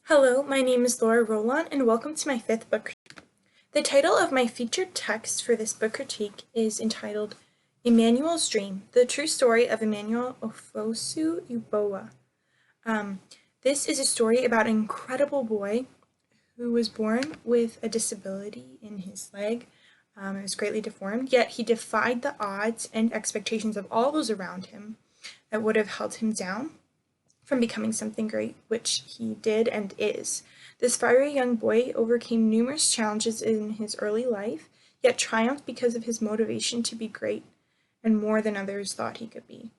Hello, my name is Laura Roelant, and welcome to my fifth book critique. The title of my featured text for this book critique is entitled Emmanuel's Dream, the true story of Emmanuel Ofosu Uboa. This is a story about an incredible boy who was born with a disability in his leg. It was greatly deformed, yet he defied the odds and expectations of all those around him that would have held him down from becoming something great, which he did and is. This fiery young boy overcame numerous challenges in his early life, yet triumphed because of his motivation to be great and more than others thought he could be.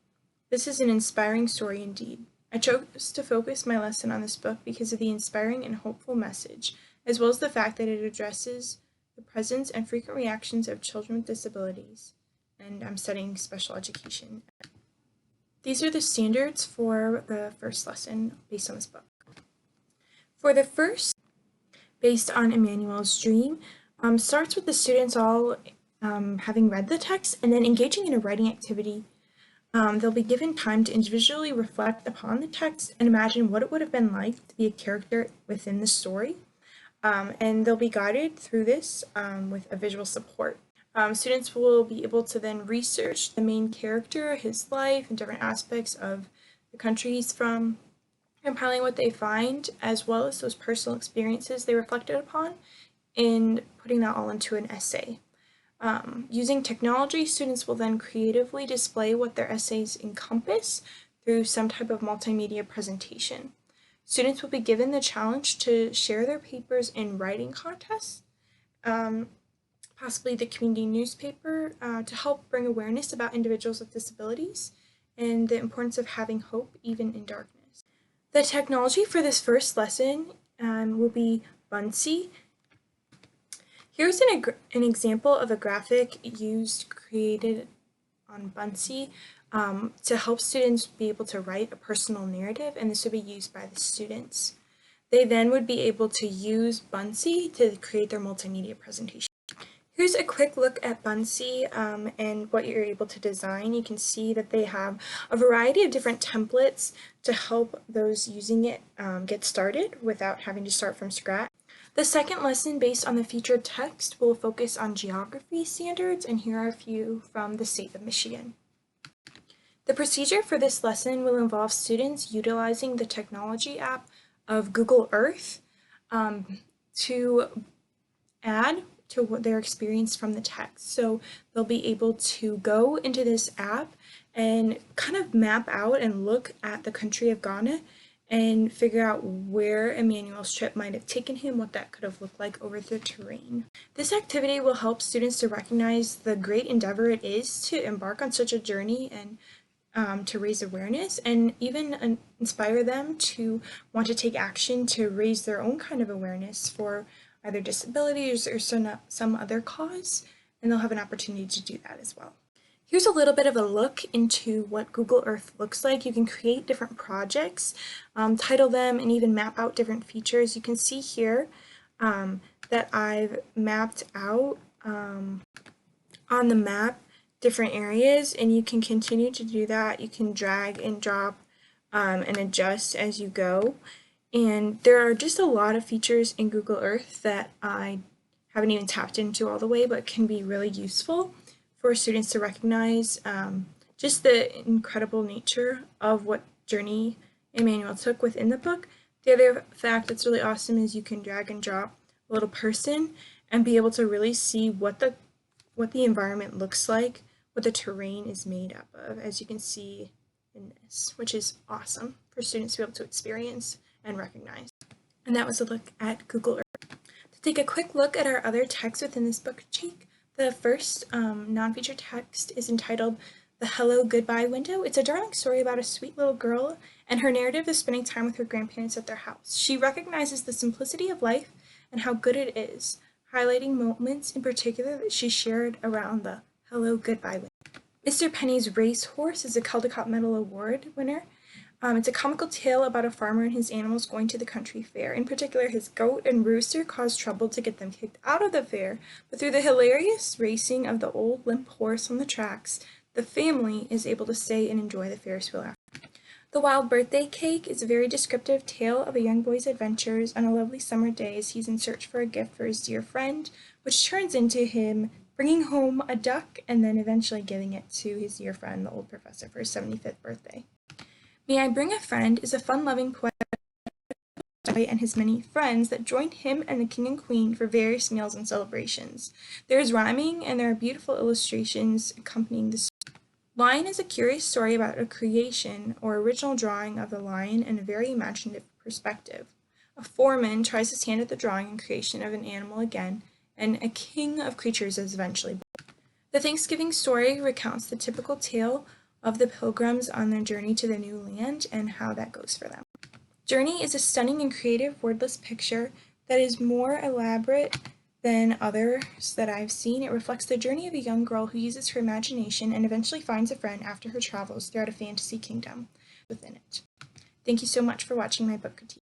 This is an inspiring story indeed. I chose to focus my lesson on this book because of the inspiring and hopeful message, as well as the fact that it addresses the presence and frequent reactions of children with disabilities, and I'm studying special education. These are the standards for the first lesson based on this book. For the first, based on Emmanuel's dream, starts with the students all having read the text and then engaging in a writing activity. They'll be given time to individually reflect upon the text and imagine what it would have been like to be a character within the story. And they'll be guided through this with a visual support. Students will be able to then research the main character, his life, and different aspects of the country he's from, compiling what they find, as well as those personal experiences they reflected upon, and putting that all into an essay. Using technology, students will then creatively display what their essays encompass through some type of multimedia presentation. Students will be given the challenge to share their papers in writing contests, possibly the community newspaper, to help bring awareness about individuals with disabilities and the importance of having hope even in darkness. The technology for this first lesson will be Buncee. Here's an example of a graphic created on Buncee to help students be able to write a personal narrative, and this would be used by the students. They then would be able to use Buncee to create their multimedia presentation. Here's a quick look at Buncee and what you're able to design. You can see that they have a variety of different templates to help those using it get started without having to start from scratch. The second lesson, based on the featured text, will focus on geography standards, and here are a few from the state of Michigan. The procedure for this lesson will involve students utilizing the technology app of Google Earth to add to what their experience from the text. So they'll be able to go into this app and kind of map out and look at the country of Ghana and figure out where Emmanuel's trip might have taken him, what that could have looked like over the terrain. This activity will help students to recognize the great endeavor it is to embark on such a journey and to raise awareness, and even inspire them to want to take action to raise their own kind of awareness for either disabilities or some other cause, and they'll have an opportunity to do that as well. Here's a little bit of a look into what Google Earth looks like. You can create different projects, title them, and even map out different features. You can see here that I've mapped out on the map different areas, and you can continue to do that. You can drag and drop and adjust as you go. And there are just a lot of features in Google Earth that I haven't even tapped into all the way, but can be really useful for students to recognize just the incredible nature of what journey Emmanuel took within the book. The other fact that's really awesome is you can drag and drop a little person and be able to really see what the environment looks like, what the terrain is made up of, as you can see in this, which is awesome for students to be able to experience and recognize. And that was a look at Google Earth. To take a quick look at our other text within this book critique, the first non-featured text is entitled The Hello Goodbye Window. It's a darling story about a sweet little girl and her narrative of spending time with her grandparents at their house. She recognizes the simplicity of life and how good it is, highlighting moments in particular that she shared around the Hello Goodbye Window. Mr. Penny's Racehorse is a Caldecott Medal Award winner. It's a comical tale about a farmer and his animals going to the country fair. In particular, his goat and rooster cause trouble to get them kicked out of the fair, but through the hilarious racing of the old limp horse on the tracks, the family is able to stay and enjoy the Ferris wheel after. The Wild Birthday Cake is a very descriptive tale of a young boy's adventures on a lovely summer day as he's in search for a gift for his dear friend, which turns into him bringing home a duck and then eventually giving it to his dear friend, the old professor, for his 75th birthday. May I Bring a Friend is a fun-loving poem and his many friends that joined him and the king and queen for various meals and celebrations. There is rhyming and there are beautiful illustrations accompanying the story. Lion is a curious story about a creation or original drawing of the lion in a very imaginative perspective. A foreman tries his hand at the drawing and creation of an animal again, and a king of creatures is eventually born. The Thanksgiving story recounts the typical tale of the pilgrims on their journey to the new land and how that goes for them. Journey is a stunning and creative wordless picture that is more elaborate than others that I've seen. It reflects the journey of a young girl who uses her imagination and eventually finds a friend after her travels throughout a fantasy kingdom within it. Thank you so much for watching my book critique.